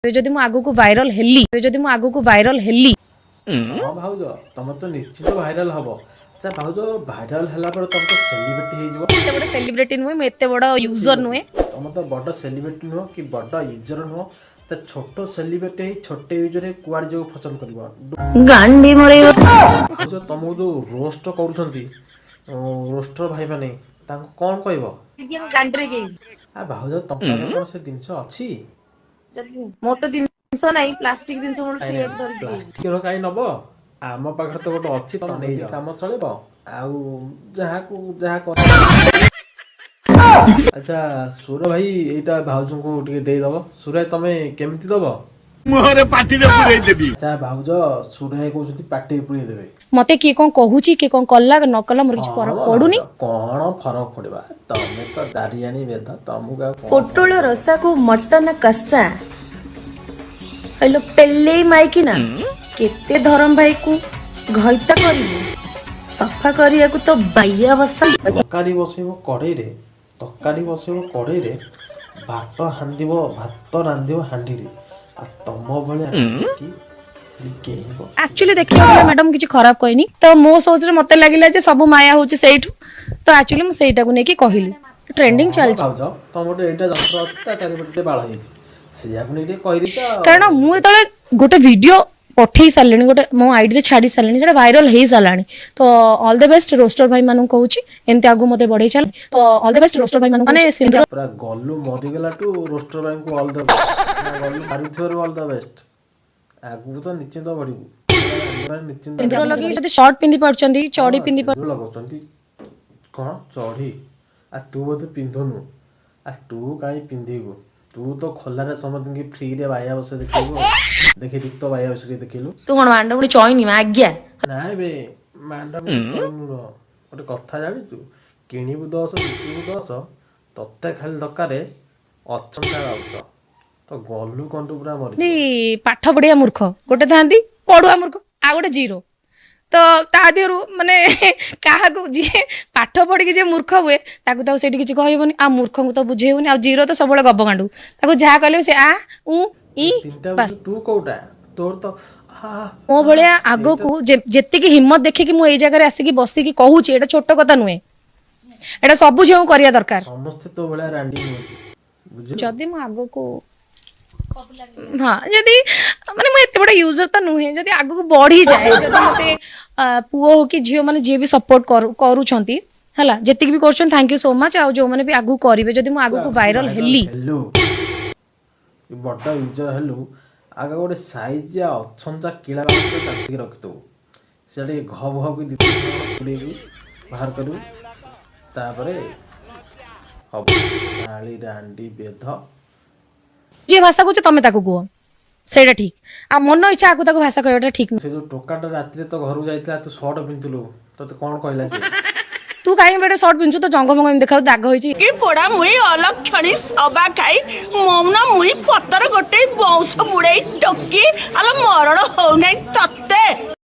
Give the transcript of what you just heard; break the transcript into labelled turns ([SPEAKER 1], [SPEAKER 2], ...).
[SPEAKER 1] जदि मु आगु को वायरल हेली
[SPEAKER 2] हाँ भाउज तुम तो निश्चित भाइराल हम। अच्छा भाउज भाइराल है तुम तो सेलिब्रिटी हो
[SPEAKER 1] एते बड़ सेलिब्रिटी नुहे मु एते बड़ यूजर नुहे
[SPEAKER 2] तुम तो बड़ सेलिब्रिटी नुह कि बड़ यूजर नुह तो छोट सेलिब्रिटी छोटे यूजर कुआड़ जो पसंद कर
[SPEAKER 1] गांडी मरे
[SPEAKER 2] भाउज तुमको जो रोस्ट करुँच रोस्टर भाई मैंने कौन कह
[SPEAKER 1] गांडी रे
[SPEAKER 2] आ भाउज तुम कौन से जिनस अच्छी
[SPEAKER 1] मोर तो जिंस नहीं प्लास्टिक जिंस मोर सेव धर
[SPEAKER 2] प्लास्टिक कहीं नब आम पाखे तो गोटे अच्छी तुम नहीं कम चल आउ जहाँ को जहाँ अच्छा सुर भाई एटा भाउज को देदब सुर तुम केमती दब
[SPEAKER 3] मुहरे पाटी रे पुरई देबी।
[SPEAKER 2] अच्छा भाउज सुर भाई कहते पाटी पुरई देवे
[SPEAKER 1] मते किए कौन कहूची किए कौन कला न कला मोर किछ फरक पडुनी
[SPEAKER 2] कौन फरक पड़वा तमे तो दारियानी वेद तुमको
[SPEAKER 4] पोटोल रसा को मटन कसा हेलो पेले माइकी ना केते धरम भाई को घइता करिवो सफा करिया को तो बाइया बसा
[SPEAKER 2] तरकारी बसैब कड़े तरकारी बसैब कड़े भात रांधिब हांडी आ तुम भाया
[SPEAKER 1] एक्चुअली देखियो मैडम किछ खराब कहनी तो मो सोच रे मते लागिला जे सब माया होची सेइठू तो एक्चुअली म सेइटा को नेकी कहिली ट्रेंडिंग चल
[SPEAKER 2] भाउज तुम गोटे एटा जंत्र अछि ता चारि पटे बाळा हिची सिया को नेके कहि दिता
[SPEAKER 1] कारण मु एतले गोटे वीडियो पठेई सारलेनी गोटे मो आईडी रे छाडी सारलेनी जेटा वायरल हेई सालानी तो ऑल द बेस्ट रोस्टर भाई मानु कहूची एनते आगु मते बढ़ेई चल तो ऑल द बेस्ट रोस्टर भाई मानु माने
[SPEAKER 2] पूरा गल्लू मरि गेला टू रोस्टर भाई को ऑल द गल्लू मारिथोर ऑल द बेस्ट आगु तो निश्चित बढ़िबू निश्चित
[SPEAKER 1] एनते लगी जदी शॉर्ट पिंदी पड़चंदी चौड़ी पिंदी पड़
[SPEAKER 2] लगौचंदी कोन चौड़ी आ तू बोते पिंधनु आ तू काई पिंधीगु तू तो खोलारे समझ के फ्री रे बाया बसे देखिबो देखि दिक तो बाया बसे देखिलु
[SPEAKER 4] तू कोन मांडा मुनी चॉइनी मा आज्ञा
[SPEAKER 2] नाइ बे मैडम गोटे कथा जानिचु किणिबु 10 बिकिबु 10 तत्ते खाली दरकारे अचंता गाउछ तो गल्लू कंटू पूरा मरि
[SPEAKER 1] दी पाठ पढ़िया मूर्ख गोटे थांती पढ़ुआ मूर्ख आ गोटे जीरो तो ता देहरु माने काहा को जी पाठ पढ़ी के जे मूर्ख हुए ताकू तो सेठी किछ कहइबोनी आ मूर्ख को तो बुझेइबोनी आ जीरो तो सबले गब गांडू ताकू जा कहले से आ उ ई
[SPEAKER 2] बस तू कोउटा तोर तो
[SPEAKER 1] मो भलिया आगो को जेत्ती की हिम्मत देखि कि मु एई जगह रे आसी की बसी की कहूची एटा छोट कथा नुए एटा सब जेउ करिया दरकार
[SPEAKER 2] समस्त तो भलिया रांडी होती बुझ
[SPEAKER 1] जदी मु आगो को हाँ जदि माने मैं एते बड़ा यूजर तो नुहे जदि आगु को बढ़ी जाए जदि मते पुओ हो कि झियो माने जे भी सपोर्ट करू छंती हला जेतिक भी करछन थैंक यू सो मच आ जो माने भी आगु करिवे जदि मु आगु को वायरल हेली
[SPEAKER 2] हेलो बड़ा यूजर हेलो आगे गोटे साइज या अछंता किला बाटे काटी रखतो सेडे घब घब की दिते पुडेगी बाहर करू तापरे हब आली रांडी बेध
[SPEAKER 1] जे भाषा को तमे ताको को सेटा ठीक आ मन इच्छा आगु ताको भाषा कहटा ठीक
[SPEAKER 2] से जो टोकाटा रात्रि तो घर जाइतला तो शर्ट पिंतलु तो कोन कहला से
[SPEAKER 1] तू काई बेटा शर्ट पिंचु तो जंग मंग देखाउ दाग होईची
[SPEAKER 5] की पोड़ा मुई अलक्षणी सबा खाई ममना मुई पतर गोटे बौस मुड़े टकी आला मरण हो नै तत्ते।